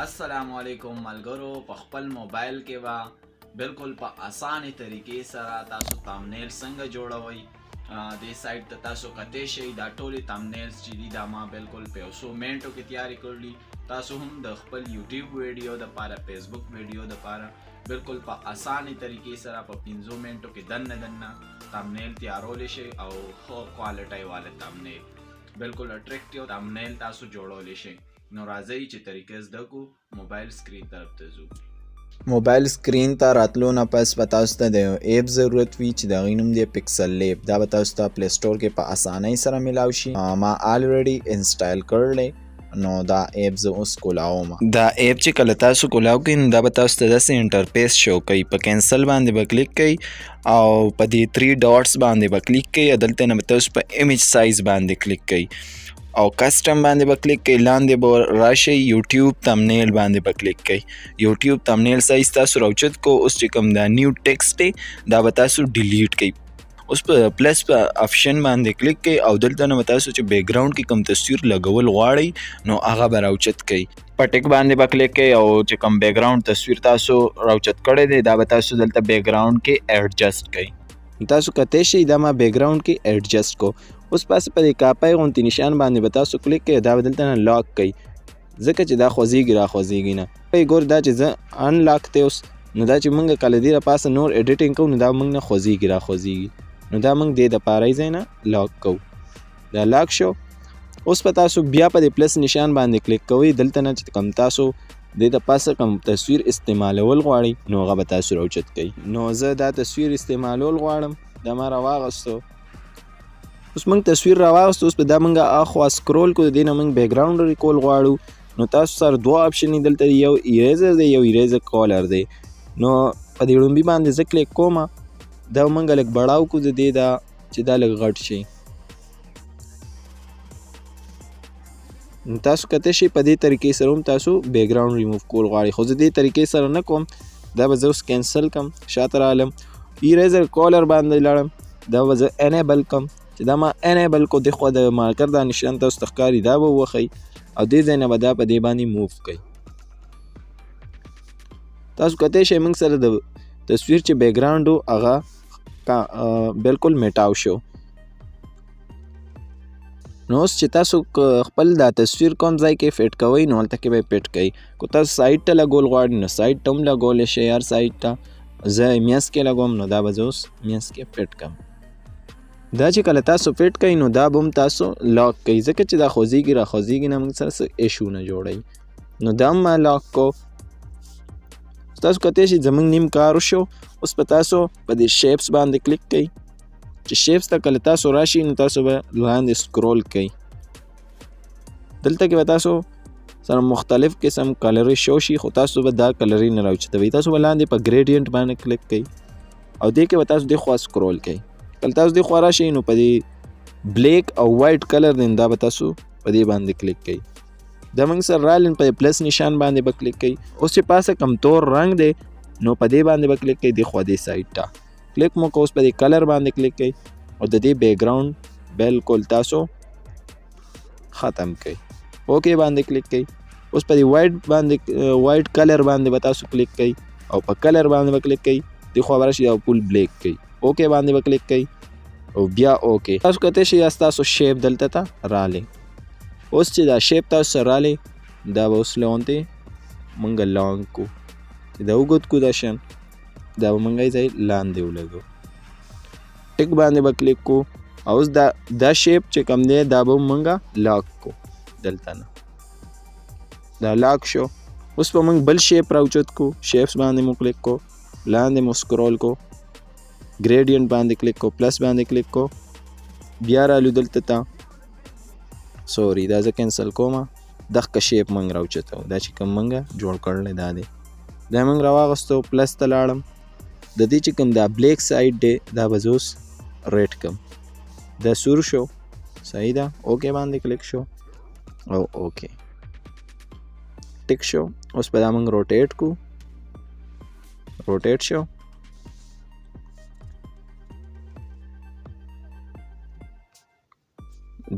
अस्सलामुअलैकुम मलगरो په خپل موبایل کې وا بالکل په اسانه طریقې سره تاسو تامنیل څنګه جوړوي د سایت ته تاسو کته شي دا ټولي تامنیلز چې دي دا ما بالکل په 100 منټو کې تیاری کړلی تاسو هم د خپل یوټیوب ویډیو د لپاره فیسبوک ویډیو د لپاره بالکل په اسانه طریقې سره په 15 منټو کې دنه تامنیل تیارول شي او خو کوالټي والے تامنیل بالکل اټریکټیو تامنیل تاسو جوړول شي نو راځي چې طریقې زده کو موبایل سکرین طرف ته ځو موبایل سکرین ته راتلو نه پس به تاسو ته د ایپ ضرورت وي چې د هغې نوم دی پکسل لیب دا به تاسو ته پلی سټور کې په اسانۍ سره میلاو شي ما آلریډي انسټایل کړلی نو دا ایپ زه اوس کولاوم دا ایپ چې کله تاسو کولاو کوئ نو دا به تاسو ته داسې انټرفیس شو کوي په کینسل باندې به کلیک کوئ او په دې 3 ډاټس باندې به کلیک کوئ دلته نه به تاسو په ایمیج سایز باندې کلیک کوئ او کسټم باندې به کلیک کوئ لاندې به راشئ یوټیوب تمنیل باندې به کلیک کوئ یوټیوب تمنیل سایز تاسو راوچت کو اوس چې کوم دا نیو ټیکسټ دی دا به تاسو ډیلیټ کوئ اوس په پلس په آپشن باندې کلیک کوئ او دلته نه به تاسو چې بیک ګراوند کې کوم تصویر لګول غواړئ نو هغه به راوچت کوئ په ټیک باندې به کلیک کوئ او چې کوم بیک ګراوند تصویر تاسو راوچت کړی دی دا به تاسو دلته بیک ګراوند کې ایډجسټ کوئ تاسو کته شي دا ما بیک ګراوند کې ایډجسټ کو اوس پاسه په کاپای غونتی نشان باندې به تاسو کلیک کړئ دا بدلته نه لاک کړئ ځکه چې دا خوځېږي را خوځېږي نه ګور دا چې زه انلاک ته اوس نو دا چې موږ کله دې پاسه نور ایډیټینګ کوو نو دا موږ نه خوځېږي را خوځېږي نو دا موږ دې د پاره ځای نه لاک کوو دا لاک شو اوس په تاسو بیا په پلس نشان باندې کلیک کوئ دلته نه چې کوم تاسو د پاسه کوم تصویر استعمالول غواړئ نو هغه به تاسو راوچت کوئ نو زه دا تصویر استعمالول غواړم دا ما راواغستو اوس موږ تصویر راواغستو اوس په دا موږ اخوا سکرول کو د دې نه موږ بیک ګراوند ریکول غواړو نو تاسو سره دوه آپشن دلته یو ایریزر دی یو ایریزر کالر دی نو په دې لومبي باندې زه کلیک کوم دا موږ لږ بړاو کو د دې دا چې دا لږ غټ شي تاسو کته شي په دې طریقې سره هم تاسو بیک ګراوند ریموو کول غواړئ خو زه دې طریقې سره نه کوم دا به زه اوس کینسل کم شاته رالم ایریزر کالر باندې لاړم دا به زه انیبل کم چې دا ما انیبل کو د خو د مارکر دا نشان تاسو تخکاری دا به وخی او دې ځای نه به دا په دې باندې موو کوي تاسو کته شي موږ سره د تصویر چې بیک ګراوند هغه بالکل میټاو شو نو اوس چې تاسو خپل دا تصویر کوم ځای کې فټ کوئ نو هلته کې به فټ کوئ کو تاسو سایډ ته لګول غواړئ نو سایډ ته هم لګولی شئ هر سایډ ته زه میانس کې لګوم نو دا به زه اوس میانس کې فټ کړم دا چې کله تاسو فټ کوئ نو دا به هم تاسو لاک کوئ ځکه چې دا خوځېږي را خوځېږي نه موږ سره څه ایشو نه جوړوي نو دا هم ما لاک کو تاسو کتی شي زموږ نیم کار وشو اوس په تاسو په دې شیپس باندې کلیک کوئ چې شیپس ته کله تاسو راشي نو تاسو به لاندې سکرول کوئ دلته کې به تاسو سره مختلف قسم کلرې شو شي خو تاسو به دا کلرې نه راوچتوئ تاسو به لاندې په ګریډینټ باندې کلیک کوئ او دې کې به تاسو دې خوا سکرول کوئ کله تاسو دې خوا راشئ نو په دې بلیک او وایټ کلر دی دا به تاسو په دې باندې کلیک کوئ دا موږ سره رالین په پلس نشان باندې به کلیک کوئ اوس چې پاسه کم تور رنګ دی نو په دې باندې به کلیک کوئ دې خوا دې سایډ ته کلیک مو کو اوس په دې کلر باندې کلیک کوئ او د دې بیک ګراوند بالکل تاسو ختم کوئ اوکې باندې کلیک کوئ اوس په دې وایټ کلر باندې به تاسو کلیک کوئ او په کلر باندې به کلیک کوئ دې خوا به راشي او پول بلیک کوئ اوکې باندې به کلیک کوئ او بیا اوکې تاسو کتی شئ تاسو شیپ دلته ته رالی اوس چې دا شیپ تاسو سره رالی دا به اوس لونتې موږ لانګ کو دا اوږد کو دا شن دا به موږ یې ځای لاندې ولګو ټیک باندې به کلیک کو او اوس دا شیپ چې کوم دی دا به موږ لاک کو دلته نه دا لاک شو اوس به موږ بل شیپ راوچت کو شیپس باندې مو کلیک کو لاندې مو سکرول کو ګریډینټ باندې کلیک کو پلس باندې کلیک کو بیا رالو دلته ته سوري دا زه کینسل کوم دغه شیپ موږ راوچتو دا چې کوم موږ جوړ کړلی دا دی دا موږ راواغستو پلس ته لاړم د دې چې کوم دا بلیک سایډ دی دا به زه اوس ریډ کم دا سور شو صحیح ده اوکې باندې کلیک شو او اوکې ټیک شو اوس په دا موږ روټیټ کو روټیټ شو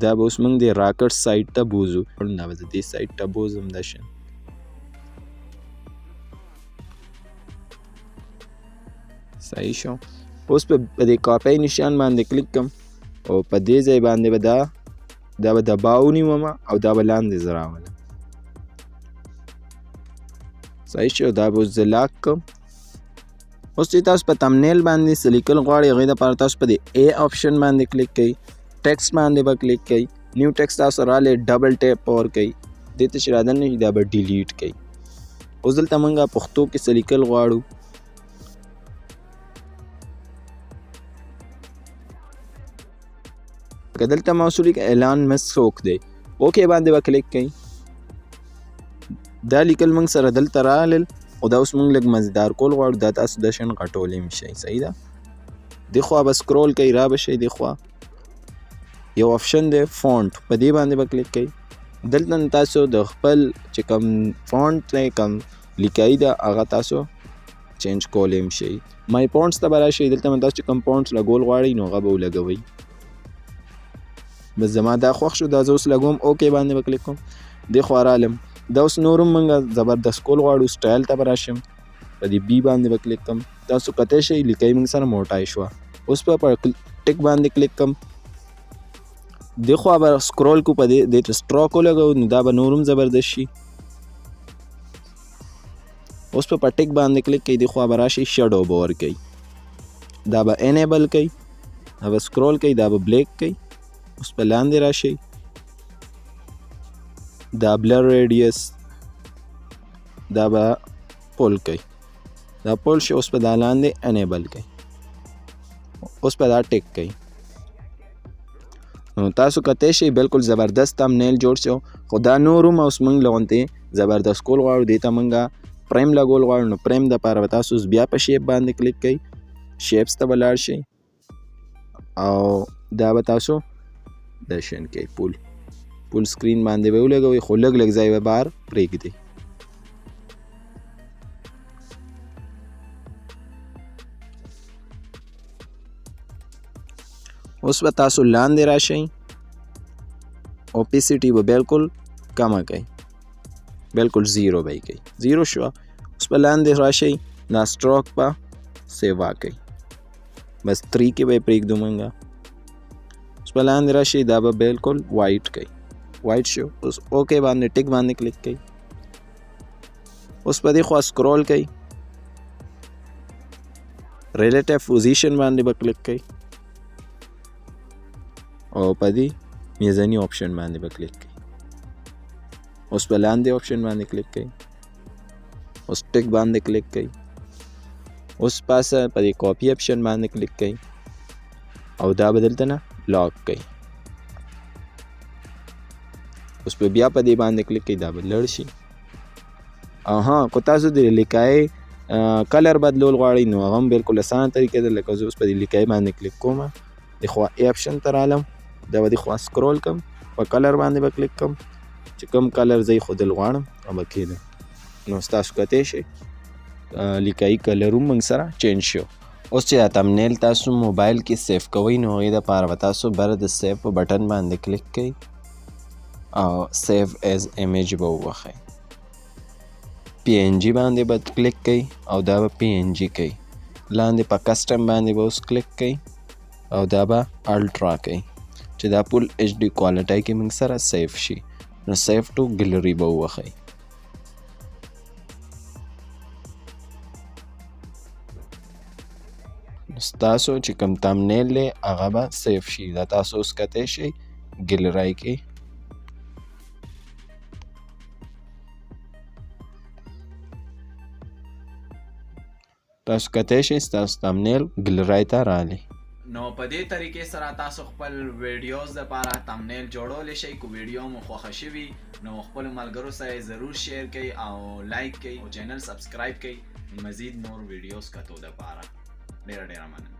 دا به اوس موږ د راکټ سایډ ته بوزو دا به زه دې سایډ ته بوزم دا شن صحیح شو. اوس په دې کاپۍ نشان باندې کلیک کوم او په دې ځای باندې به دا به دبا ونیوم او دا به لاندې زه راولم. صحیح شو. دا به اوس زه لاک کوم. اوس چې تاسو په تمنیل باندې څه لیکل غواړئ هغې دپاره تاسو په دې A آپشن باندې کلیک کوئ، ټیکسټ باندې به کلیک کوئ، نیو ټیکسټ تاسو رالی ډبل ټیپ اور کوئ، دې ته چې رادننه شي دا به ډیلیټ کوئ. اوس دلته موږ پښتو کې څه لیکل غواړو که دلته ما اوس ولیکه اعلان مس څوک دی اوکې باندې به کلیک کوئ. دا لیکل موږ سره دلته رالل او دا اوس موږ لږ مزیدار کول غواړو دا تاسو د شن غټولی هم شئ. صحیح ده. دې خوا به سکرول کوئ را به شئ دې خوا یو آپشن دی فونټ په دې باندې به کلیک کوئ. دلته تاسو د خپل چې کوم فونټ دی کوم لیکایي ده هغه تاسو چینج کولی هم شئ. مای فونټس ته به راشئ دلته باندې تاسو چې کوم فونټس لګول غواړئ نو هغه به ولګوئ. بس زما دا خوښ شو دا زه اوس لګوم اوکې باندې به کلیک کوم. دې خوا رالم دا اوس نور هم موږ زبردست کول غواړو سټایل ته به راشم په دې بي باندې به کلیک کوم. تاسو کتی شئ لیکۍ موږ سره موټی شوه. اوس په ټیک باندې کلیک کوم. دې خوا به سکرول کو په دې ته سټروک ولګوو نو دا به نور هم زبردست شي. اوس په ټیک باندې کلیک کوئ دې خوا به راشئ شډو به ورکوئ دا به انیبل کوئ دا به سکرول کوئ دا به بلیک کوئ. اوس په لاندې راشئ دا بلر ریډیس دا به پول کوئ دا پول شي. اوس په دا لاندې انیبل کوئ. اوس په دا ټیک کوئ. نو تاسو کتی شئ بالکل زبردست تمنیل جوړ شو خو دا نور هم اوس موږ له غوندې زبردست کول غواړو دې ته موږ پریم لګول غواړو نو پریم دپاره به تاسو اوس بیا په شیپ باندې کلیک کوئ شیپس ته به لاړ شئ او دا به تاسو د شین کوئ پول سکرین باندې به ولګوئ خو لږ لږ ځای به بهر پرېږدئ. اوس به تاسو لاندې راشئ اوپیسیټي به بالکل کمه کوئ بالکل زیرو به یې کوئ. زیرو شوه. اوس به لاندې راشئ دا سټروک به سیوا کوئ بس 3 کې به یې پرېږدو موږ. اوس به لاندې راشئ دا به بالکل وایټ کوئ وایټ شو. اوس اوکې باندې ټیک باندې کلیک کوئ. اوس په دې خوا سکرول کوئ ریلیټیو پوزیشن باندې به کلیک کوئ او په دې میزني آپشن باندې به کلیک کوئ. اوس په لاندې آپشن باندې کلیک کوئ. اوس ټیک باندې کلیک کوئ. اوس پاسه په دې کاپي آپشن باندې کلیک کوئ او دا به دلته نه لاک کوئ. اوس په بیا په دې باندې کلیک کوئ دا به لړ شي. کو تاسو د لیکای کلر بدلول غواړئ نو هغه هم بالکل اسانه طریقه ده لکه زه اوس په دې لیکای باندې کلیک کوم د خوا ای آپشن ته رالم دا به د خوا سکرول کوم په کلر باندې به کلیک کوم چې کوم کلر زه ښودل غواړم هغه به کېږدم نو ستاسو کتی شي لیکایي کلر هم موږ سره چینج شو. اوس چې دا تمنیل تاسو موبایل کې سیف کوئ نو هغې دپاره به تاسو بره د سیف په بټن باندې کلیک کوئ او سیف ایز ایمیج به ووښئ. PNG باندې به کلیک کوئ او دا به PNG کوئ. لاندې په کسټم باندې به اوس کلیک کوئ او دا به الټرا کوئ چې دا فل HD کوالټۍ کې موږ سره سیف شي نو سیف ټو ګیلري به ووښئ. ستاسو چې کوم تمنیل دی هغه به سیف شي دا تاسو اوس کتی شئ ګیلرۍ کې تاسو کتی شئ ستاسو تمنیل ګیلرۍ ته رالی. نو په دې طریقې سره تاسو خپل ویډیوز لپاره تمنیل جوړولی شئ. که ویډیو مو خوښه شوي نو خپلو ملګرو سره یې ضرور شیر کړئ او لایک کړئ او چینل سبسکرایب کړئ مزید نور ویډیوز کتو لپاره. ډېره مننه.